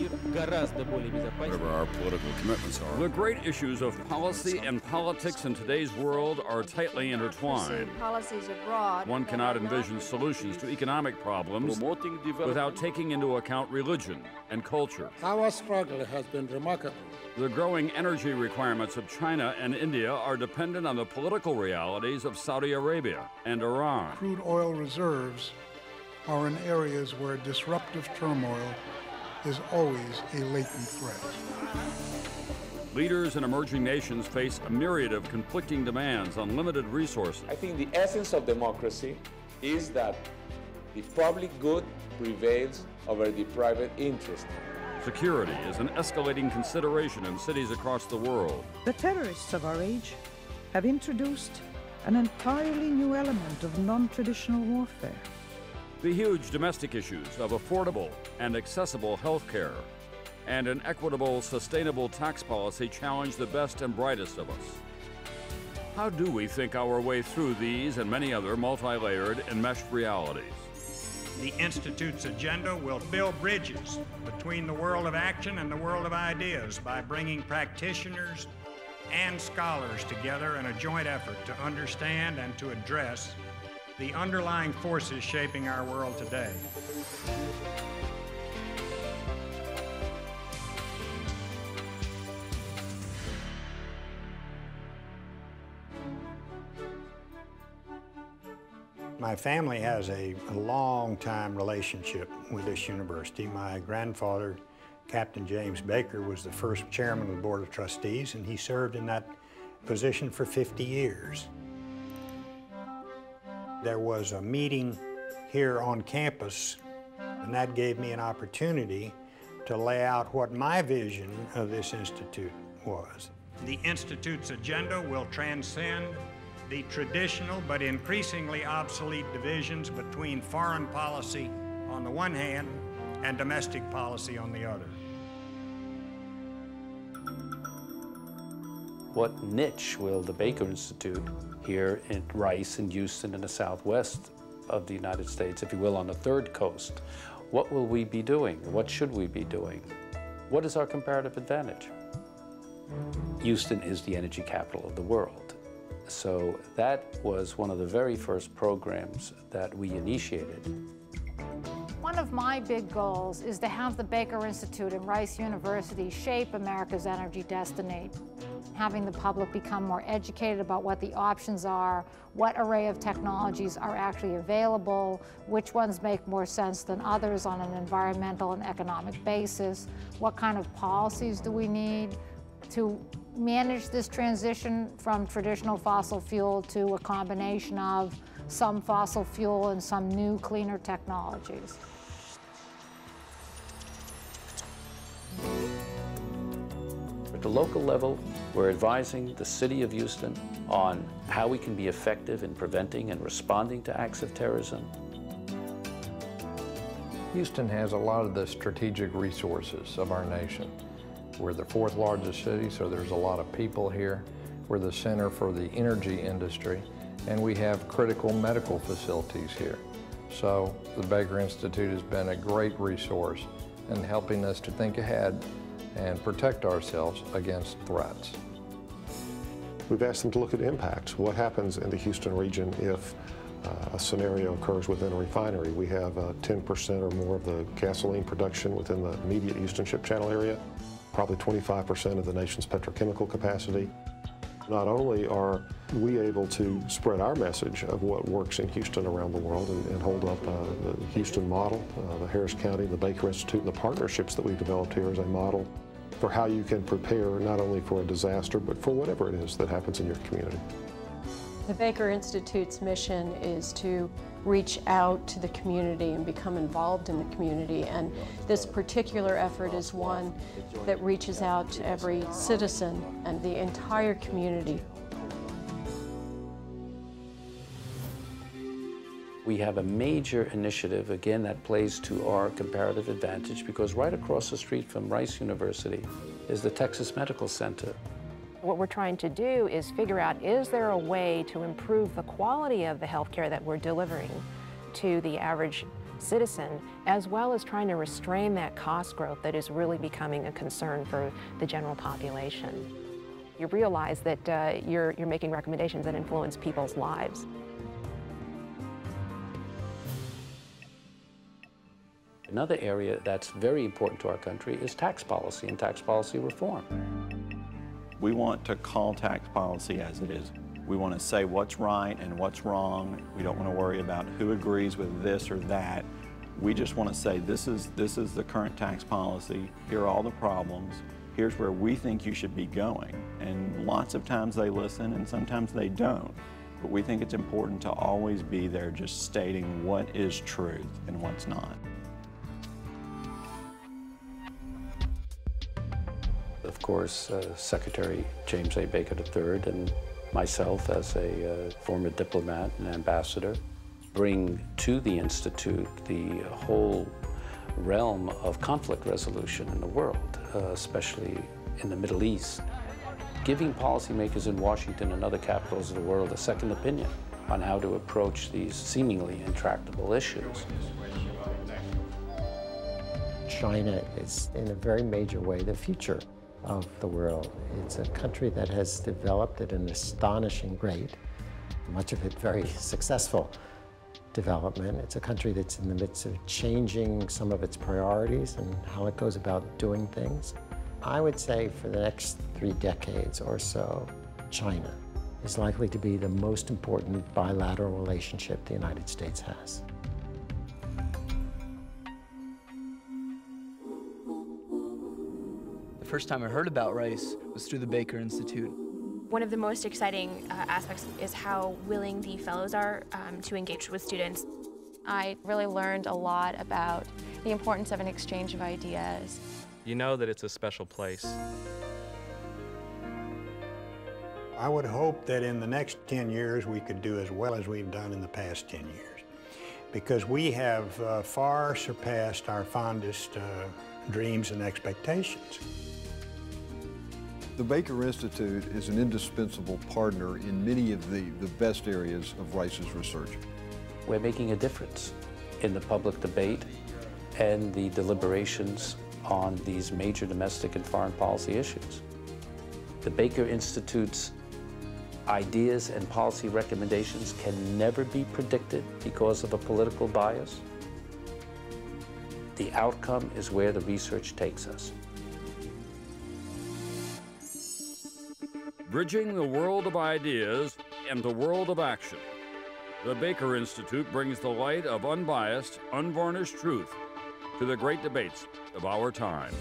Whatever our political commitments are. The great issues of policy and politics in today's world are tightly intertwined. Policies abroad. One cannot envision solutions to economic problems without taking into account religion and culture. Our struggle has been remarkable. The growing energy requirements of China and India are dependent on the political realities of Saudi Arabia and Iran. Crude oil reserves are in areas where disruptive turmoil is always a latent threat. Leaders in emerging nations face a myriad of conflicting demands on limited resources. I think the essence of democracy is that the public good prevails over the private interest. Security is an escalating consideration in cities across the world. The terrorists of our age have introduced an entirely new element of non-traditional warfare. The huge domestic issues of affordable and accessible health care and an equitable, sustainable tax policy challenge the best and brightest of us. How do we think our way through these and many other multi-layered, enmeshed realities? The Institute's agenda will build bridges between the world of action and the world of ideas by bringing practitioners and scholars together in a joint effort to understand and to address the underlying forces shaping our world today. My family has a long-time relationship with this university. My grandfather, Captain James Baker, was the first chairman of the Board of Trustees, and he served in that position for 50 years. There was a meeting here on campus, and that gave me an opportunity to lay out what my vision of this institute was. The Institute's agenda will transcend the traditional but increasingly obsolete divisions between foreign policy on the one hand and domestic policy on the other. What niche will the Baker Institute here at Rice and Houston in the southwest of the United States, if you will, on the third coast, what will we be doing? What should we be doing? What is our comparative advantage? Houston is the energy capital of the world. So that was one of the very first programs that we initiated. One of my big goals is to have the Baker Institute and Rice University shape America's energy destiny, having the public become more educated about what the options are, what array of technologies are actually available, which ones make more sense than others on an environmental and economic basis, what kind of policies do we need to manage this transition from traditional fossil fuel to a combination of some fossil fuel and some new, cleaner technologies. At the local level, we're advising the city of Houston on how we can be effective in preventing and responding to acts of terrorism. Houston has a lot of the strategic resources of our nation. We're the fourth largest city, so there's a lot of people here. We're the center for the energy industry, and we have critical medical facilities here. So the Baker Institute has been a great resource in helping us to think ahead and protect ourselves against threats. We've asked them to look at impacts. What happens in the Houston region if a scenario occurs within a refinery? We have 10% or more of the gasoline production within the immediate Houston Ship Channel area, probably 25% of the nation's petrochemical capacity. Not only are we able to spread our message of what works in Houston around the world and hold up the Houston model, the Harris County, the Baker Institute, and the partnerships that we've developed here as a model for how you can prepare not only for a disaster, but for whatever it is that happens in your community. The Baker Institute's mission is to reach out to the community and become involved in the community, and this particular effort is one that reaches out to every citizen and the entire community. We have a major initiative, again, that plays to our comparative advantage, because right across the street from Rice University is the Texas Medical Center. What we're trying to do is figure out, is there a way to improve the quality of the health care that we're delivering to the average citizen, as well as trying to restrain that cost growth that is really becoming a concern for the general population. You realize that you're making recommendations that influence people's lives. Another area that's very important to our country is tax policy and tax policy reform. We want to call tax policy as it is. We want to say what's right and what's wrong. We don't want to worry about who agrees with this or that. We just want to say this is the current tax policy. Here are all the problems. Here's where we think you should be going. And lots of times they listen and sometimes they don't. But we think it's important to always be there just stating what is truth and what's not. Of course, Secretary James A. Baker III and myself as a former diplomat and ambassador bring to the Institute the whole realm of conflict resolution in the world, especially in the Middle East, giving policymakers in Washington and other capitals of the world a second opinion on how to approach these seemingly intractable issues. China is, in a very major way, the future of the world. It's a country that has developed at an astonishing rate, much of it very successful development. It's a country that's in the midst of changing some of its priorities and how it goes about doing things. I would say for the next 3 decades or so, China is likely to be the most important bilateral relationship the United States has. The first time I heard about rice was through the Baker Institute. One of the most exciting aspects is how willing the fellows are to engage with students. I really learned a lot about the importance of an exchange of ideas. You know that it's a special place. I would hope that in the next 10 years we could do as well as we've done in the past 10 years, because we have far surpassed our fondest dreams and expectations. The Baker Institute is an indispensable partner in many of the best areas of Rice's research. We're making a difference in the public debate and the deliberations on these major domestic and foreign policy issues. The Baker Institute's ideas and policy recommendations can never be predicted because of a political bias. The outcome is where the research takes us. Bridging the world of ideas and the world of action, the Baker Institute brings the light of unbiased, unvarnished truth to the great debates of our time.